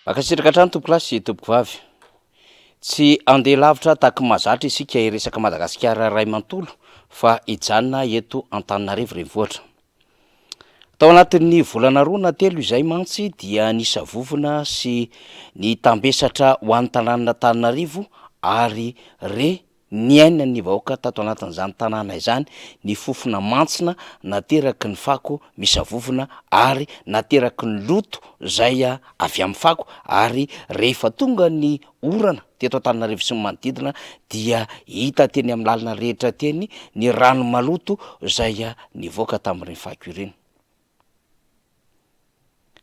Akasiraka trano tompolasy tompoko vavy. Tsy andeha lavitra tahaky mahazatra isika iresaka Madagasikara ray manontolo fa hijanona eto Antananarivo renivohitra. Tao anatin'ny volana roa na telo izay mantsy dia nisavovona sy ny tambesatra ho an'ny tanàn'Antananarivo ary niaina ny vahoaka tato anatin'izany tanàna izany ny fofona mantsina nateraky ny fako misavovona ary nateraky ny loto zay avy amin'ny fako ary rehefa tonga ny orana teto Antananarivo sy ny manodidina dia hita teny amin'ny lalina rehetra teny ny rano maloto zay nivoaka tamin'ireny fako ireny.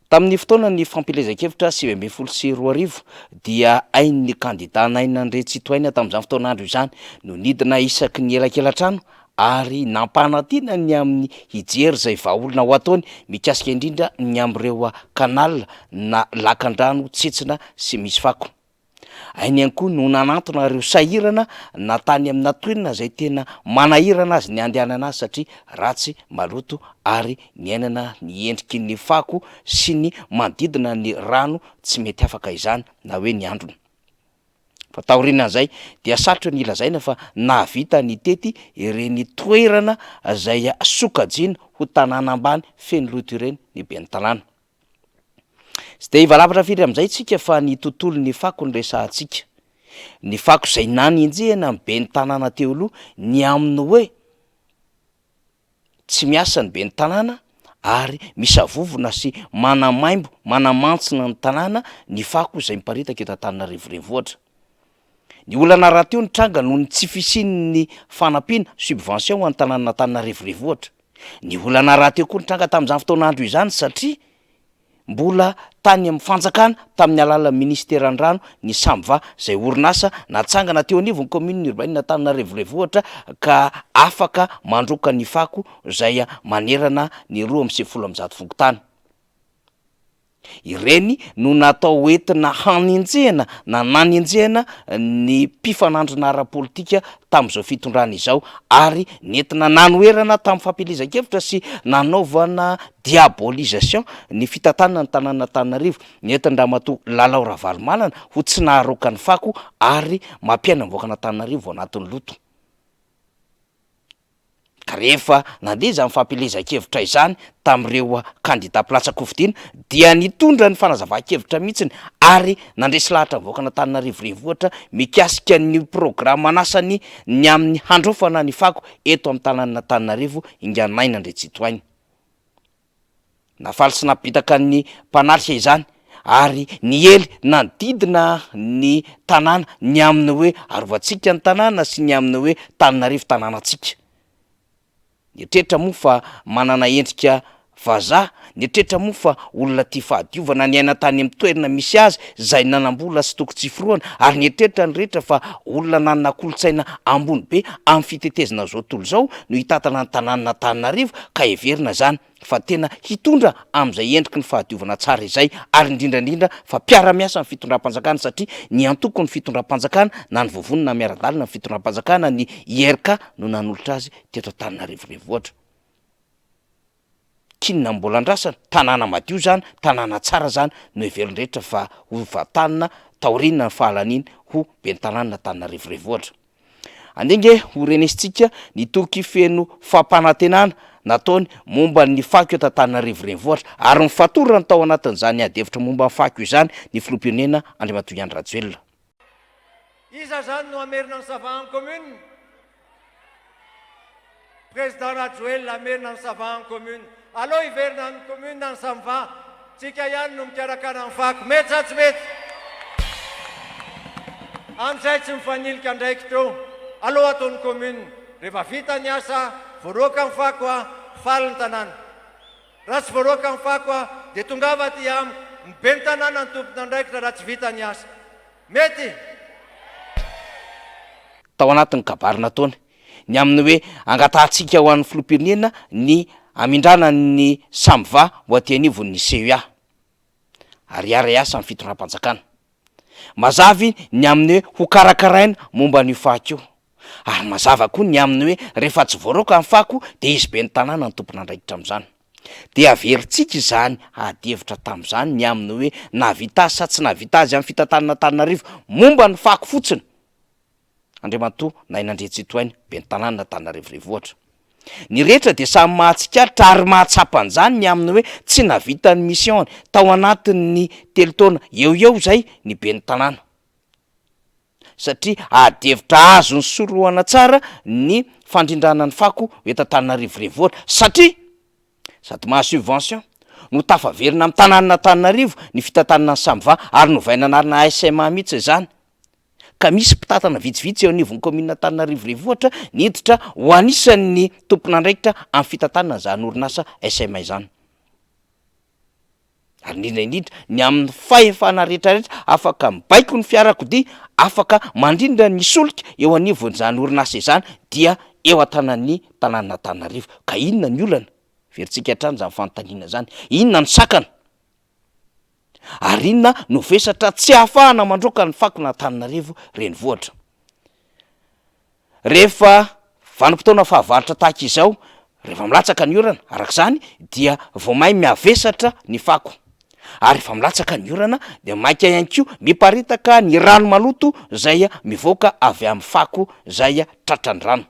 Tamin'ny fotoana ny fampilezan-kevitra 2024 dia ain'ny kandida naina André Tsitoaina tamin'izany fotoan'andro izany no nidina isaky ny elakelan-trano ary nampanadina ny amin'ny hijery zay vahaolona ho ataony mikasika indrindra ny amin'ireo kanala na lakan-drano tsetsina sy misy fako. Ainy ihany koa no nanantona ireo sahirana natany amin'ny natoenina zay tena manahirana azy ny andehanana azy satria ratsy maloto ary niainana ny endriky ny fako sy ny manodidina ny rano tsy mety afaka izany na hoe ny androny. Fa taorian'izay dia sarotra ny ilazaina fa nahavita ny tety ireny toerana zay sokajiana ho tanàna ambany feno loto ireny ny ben'ny tanàna. Sy de ivalafatra firy amin'izay tsika fa ny tontolo ny fako ny resahantsika. Ny fako zay nanenjehana ny ben'ny tanàna teo aloha ny amin'ny hoe tsy miasa ny ben'ny tanàna ary misavovona sy manamaimbo manamantsina ny tanàna ny fako zay miparitaka eto Antananarivo renivohitra. Ny olana raha teo ny tranga noho ny tsy fisian'ny fanampiana subvention ho an'ny tanàna Antananarivo renivohitra. Ny olana raha teo koa ny tranga tamin'izany fotoan'andro izany satria mbola tany amin'ny fanjakana tamin'ny alalan'ny ministeran'ny rano ny Samva zay orinasa natsangana teo anivon'ny commune urbaine Antananarivo renivohitra ka afaka mandroka ny fako zay manerana ny 2.1 fokontany. Ireny no natao entina hanenjehana na nanenjehana ny mpifanandrina ara-politika tamin'izao fitondrana izao ary nentina nanoerana tamin'ny fampilezan-kevitra sy nanaovana diabolisation ny fitantanana ny tanàna Antananarivo nentina Ramatoa Lalao Ravalomanana ho tsy naharoaka ny fako ary mampiaina ny vahoaka Antananarivo ao anatin'ny loto. Ka rehefa nandeha izany fampilezan-kevitra izany tamin'ireo kandida pilatsa-kofidiana dia nitondra ny fanazavahan-kevitra mihitsiny ary nandresy lahatra ny vahoaka Antananarivo renivohitra mikasika ny programa anasany ny amin'ny handrofana ny fako eto amin'ny tanàna Antananarivo inganaina André Tsitoaina. Nafaly sy napitaka ny mpanalika izany ary ny ely nanodidina ny tanàna ny amin'ny hoe arovantsika ny tanàna sy ny amin'ny hoe Antananarivo tanànantsika. Nitretra moa fa manana endrika vazaha, nitretra moa fa olona tia fahadiovana ny aina tany amin'ny toerana misy azy zay nanambola sy toko-tsiforoana ary nitretra ny rehetra fa olona nanana kolotsaina ambony be amin'ny fitetezana zao tontolo zao no hitatana ny tanàna Antananarivo ka heverina zany fa tena hitondra amin'izay endriky ny fahadiovana tsara izay ary indrindrandrindra fa mpiara-miasa ny fitondram-panjakana satria ny antoko ny fitondram-panjakana na ny vovonina miara-dalina ny fitondram-panjakana ny IRK no nanolotra azy teto Antananarivo renivohitra. Kinona mbola andrasana tanàna madio zany tanàna tsara zany no heverin-drehetra fa ho vatanina taoriana ny fahalaniny ho ben'ny tanàna Antananarivo renivohitra. Andenge ho renesitsika ny toky feno fampanantenana nataony momba ny fako eto Antananarivo renivohitra ary ny fatorana tao anatin'izany adevitra momba ny fako izany ny filoham-pirenena Andriamatoa Andry Rajoelina. Iza zany no amerina ny Savahan'ny commune. Président Rajoelina amerina ny Savahan'ny commune. Allo hiverina ny commune ny Sava, tsika ihany no mikarakara ny fako. Mety sa tsy mety? Amin'izay tsy mifanilika ndraiky teo. Allo ataon'ny commune. Rehefa vita ny asa, voaroaka ny fako faly ny tanàna. Raha tsy voaroaka ny fako dia tongava ty amiko. Ny ben'ny tanàna ny tompona ndraikitra raha tsy vita ny asa. Mety? Tao anatin'ny kabarina taony ny amin'ny hoe angatahantsika ho an'ny filoham-pirenena ny amindrana ny Samva ho aty anivon'ny CEA ary ara-asa ny fitondram-panjakana. Mazavy ny amin'ny hoe ho karakaraina momba ny fako io ary mazava koa ny amin'ny hoe rehefa tsy voaroaka ny fako dia izy ben'ny tanàna ny tompona ndraikitra amin'izany. de averitsika izany adihevitra tamin'izany ny aminy hoe navita azy sa tsy navita azy amin'ny fitantanana Antananarivo momba ny fako fotsiny. Andriamantoa nainandretsitoainy be ny tanàna Antananarivo renivohitra. Ny rehetra de samy mahatsikaritra ary mahatsapan'izany ny aminy hoe tsy navita ny mission tao anatin'ny telo taona eo zay ny be ny tanàna. Satria adihevitra azo ny sorohana tsara ny fandrindrana ny fako eto Antananarivo renivohitra satria sady maha subvention no tafaverina amin'ny tanàna Antananarivo ny fitantanana ny Samva ary novaina anarana SMA mihitsy izany. Ka misy mpitatana vitsivitsy eo anivon'ny commune Antananarivo renivohitra niditra ho anisan'ny tompon'andraikitra amin'ny fitantanana izany orinasa SMA izany. Ary indrindra ny amin'ny fahefana rehetrarehetra afaka mibaiko ny fiarakodia, afaka mandrindra ny solika eo anivon'izany orinasa izany dia eo an-tanan'ny tanàna Antananarivo. Ka inona ny olana? Veritsika hatrany zany fanontaniana zany. Inona ny sakana? Ary inona no vesatra tsy ahafahana mandroaka ny fakona Antananarivo renivohitra? Rehefa vanim-potoana fahavaratra tahaka izao, rehefa milatsaka ny orana, arak'izany dia vao mahay miavesatra ny fako. Ary rehefa milatsaka ny orana de maika ihany koa miparitaka ny rano maloto zay mivoaka avy amin'ny fako zay tratrany rano.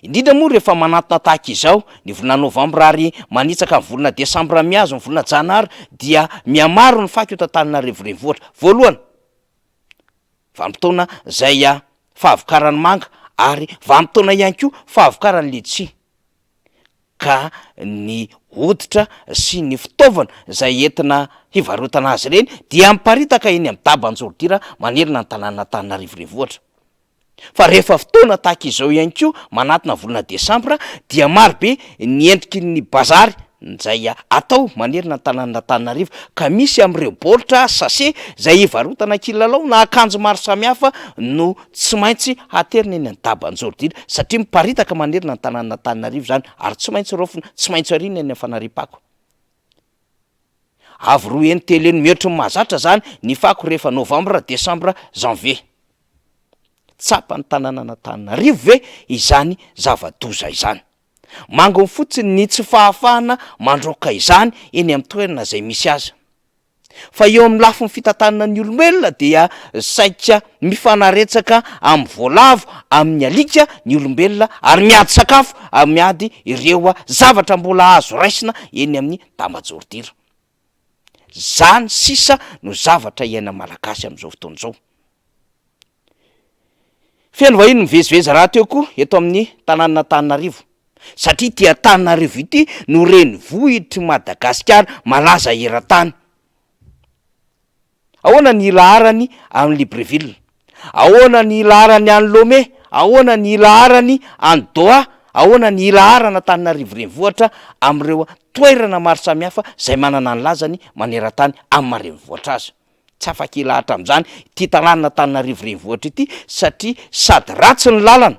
Indrindra moa rehefa manatona tahaka izao ny volana Novambra ary manitsaka ny volana Desambra miazo ny volana Janary dia mihamaro ny fako eto Antananarivo renivohitra. Voalohany, vanim-potoana zay fahavokarany manga ary vanim-potoana ihany koa fahavokarany letsia. Ka ny hoditra sy ny fitaovana zay entina hivarotana azy ireny dia miparitaka eny amin'ny taban-jordira manerana ny tanàna Antananarivo renivohitra. Fa rehefa fotoana tahaka izao ihany koa manatona volana Desambra dia marobe ny endriky ny bazary zay atao manerana ny tanàna Antananarivo, ka misy amin'ireo baoritra sase zay hivarotana kilalao na akanjo maro samihafa no tsy maintsy haterina eny amin'ny taban-jordira satria miparitaka manerana ny tanàna Antananarivo zany ary tsy maintsy rofona, tsy maintsy arina eny amin'ny fanariam-pako. Avy roa eny telo eny mihoatra ny mahazatra zany ny fako rehefa Novambra, Desambra, Janvier. Tsapany tanàna Antananarivo ve izany zava-doza izany? Mangony fotsiny ny tsy fahafahana mandroaka izany eny amin'ny toerana zay misy azy. Fa eo amin'ny lafin'ny fitantanana ny olombelona dia saika mifanaretsaka amin'ny voalavo, amin'ny alika ny olombelona ary miady sakafo, miady ireo zavatra mbola azo raisina eny amin'ny taban-jordira. Zany sisa no zavatra iaina malagasy amin'izao fotoana izao. Feno vahiny mivezivezy raha teo koa eto amin'ny tanàna Antananarivo satria tia Antananarivo ity no renivohitry Madagasikara malaza eran-tany. Ahoana ny ilaharany amin'ny Libreville, ahoana ny ilaharany any Lomé, ahoana ny ilaharany any Doha, ahoana ny ilaharana Antananarivo renivohitra amin'ireo toerana maro samihafa zay manana ny lazany maneran-tany amin'ny marenivohitra azy. Tsy afaka ilahatra amin'izany ity tanàna Antananarivo renivohitra ity satria sady ratsy ny lalana,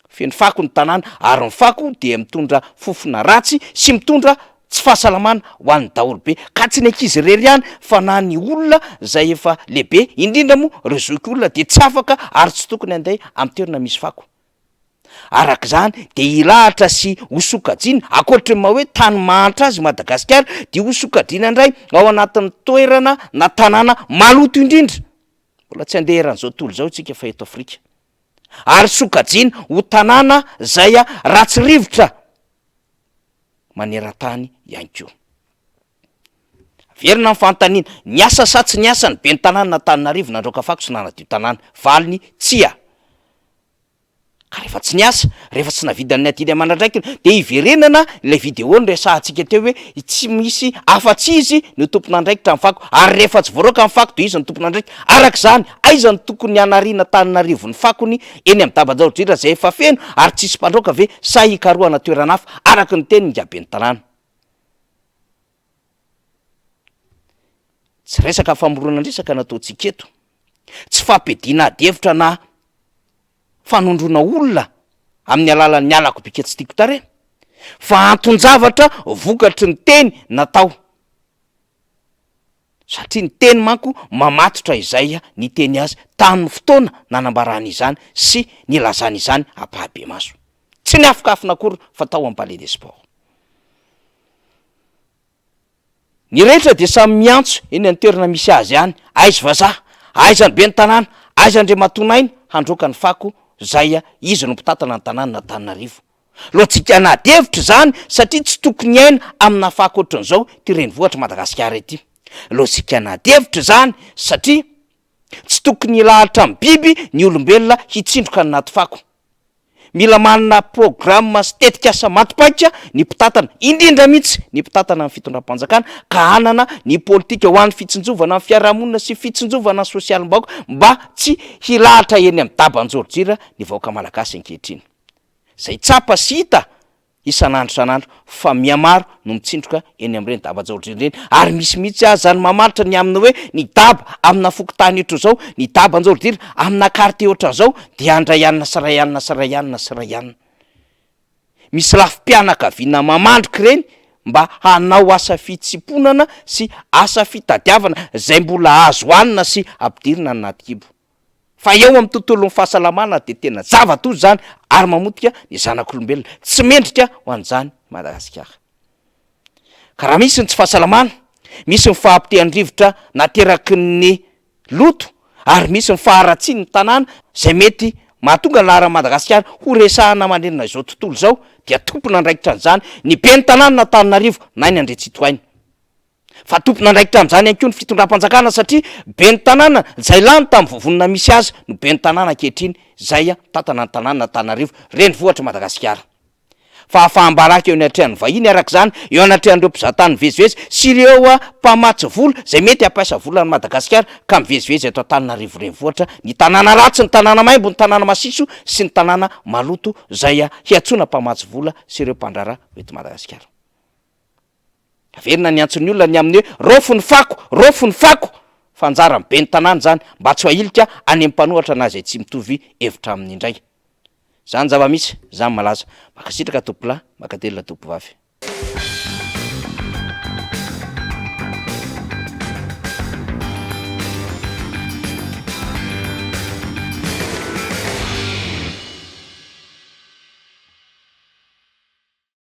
feno fako ny tanàna ary ny fako dia mitondra fofona ratsy sy mitondra tsy fahasalamana ho an'ny daholobe, ka tsy ny ankizy irery ihany fa na ny olona zay efa lehibe, indrindra moa ireo zoky olona dia tsy afaka ary tsy tokony andeha amin'ny toerana misy fako. Arak'izany de ilahatra sy hosokajiana ankoatry ma hoe tany mahantra azy Madagasikara dia hosokajiana indray ao anatin'ny toerana na tanàna maloto indrindra. Mbola tsy andeha eran'izao tontolo izao tsika fa eto Afrika. Ary sokajiana ho tanàna zay ratsy rivotra maneran-tany ihany koa. Verina ny fanontaniana, ny asa sa tsy ny asa ny be ny tanàna Antananarivo nandroaka fako sy nanadio tanàna? Valiny tsia. Ka rehefa tsy niasa, rehefa tsy navidany ny adiny aman'andraikiny de hiverenana ilay vidéo niresahantsika teo hoe tsy misy afa-tsy izy no tompon'andraikitra amin'ny fako, ary rehefa tsy voaroaka amin'ny fako de izy ny tompon'andraikitra. Arak'izany aiza ny tokony hanariana Antananarivo ny fakony eny amin'ny taban-jordira zay efa feno ary tsisy mpandroaka ve sa hikarohana toerana hafa araky ny teny ngabe ny tanàna? Tsy resaka famoronan-dresaka nataontsika eto, tsy fampediana ady-hevitra na fanondrona olona amin'ny alalan'ny alako bika tsy tiako tare, fa anton-javatra vokatry ny teny natao. Satria ny teny manko mamatotra izay ny teny azy tamin'ny fotoana nanambarana izany sy nilazana izany ampahabe maso. Tsy ny afokafona akory fa tao amin'ny Palais des Sports. ny rehetra de samy miantso eny any toerana misy azy ihany, aizy vazaha, aizany be ny tanàna, aizandre matonaina handroaka ny fako zay izy no mpitatana ny tanàna na Antananarivo. Loatsika nadevitra zany satria tsy tokony aina amina fako ohatran'izao ty renivohitra Madagasikara ity. Lôjika nadevitra zany satria tsy tokony lahatra amin'ny biby ny olombelona hitsindroka anaty fako. Mila manana programma sy tetika asa matipaika ny mpitatana, indrindra mihitsy ny mpitatana amin'ny fitondram-panjakana ka hanana ny politika ho an'ny fitsinjovana amin'ny fiarahamonina sy fitsinjovana sosialim-bahoaka mba tsy hilahatra eny amin'ny dabanjorojira ny vahoaka malagasy ankehitriny. Zay tsapa sy hita isan'andro fa miamaro no mitsindroka eny amin'ireny dabanjorojira ireny, ary misy mihitsy aza zany mamaritra ny aminy hoe ny daba amina fokotany ohatran'izao, ny dabanjorojira amina karite ohatran'izao dia andray anina sy ray anina sy ray anina sy ray anina. Misy lafim-pianakaviana mamandroka ireny mba hanao asa fitsiponana sy asa fitadiavana zay mbola azo hanina sy ampidirina anaty kibo. Fa eo amin'ny tontolon'ny fahasalamana de tena zavatozy zany ary mamotika ny zanak'olombelona, tsy mendrika ho an'izany Madagasikara. Ka raha misy ny tsy fahasalamana, misy ny fahampitehan-drivotra nateraky ny loto, ary misy ny faharatsiany ny tanàna zay mety mahatonga lahara Madagasikara ho resahana manerana izao tontolo izao, dia tompona andraikitra an'izany ny be ny tanàna na Antananarivo na ny Andretsitoaina. Fa tompona andraikitra amin'izany ihany koa ny fitondram-panjakana satria be ny tanàna zay lany tamin'ny vovonina misy azy no be ny tanàna ankehitriny zay tatana ny tanàna Antananarivo renivohitra Madagasikara. Fa afahambaraka eo anatrehan'ny vahiny arak'izany eo anatrehan'ireo mpizahatany mivezivezy sy ireo mpamatsy vola zay mety hampiasa vola ny Madagasikara ka mivezivezy eto Antananarivo renivohitra, ny tanàna ratsy, ny tanàna maimbo, ny tanàna masiso sy ny tanàna maloto zay hiantsona mpamatsy vola sy ireo mpandrara eto Madagasikara. Averina ny antson'ny olona ny amin'ny hoe rofo ny fako fa anjara be ny tanàna zany mba tsy hahilika any am-panohatra na zay tsy mitovy hevitra amin'ny indray. Zany zava-misy, zany malaza. Makasitraka tompolahy, makatelina tompovavy.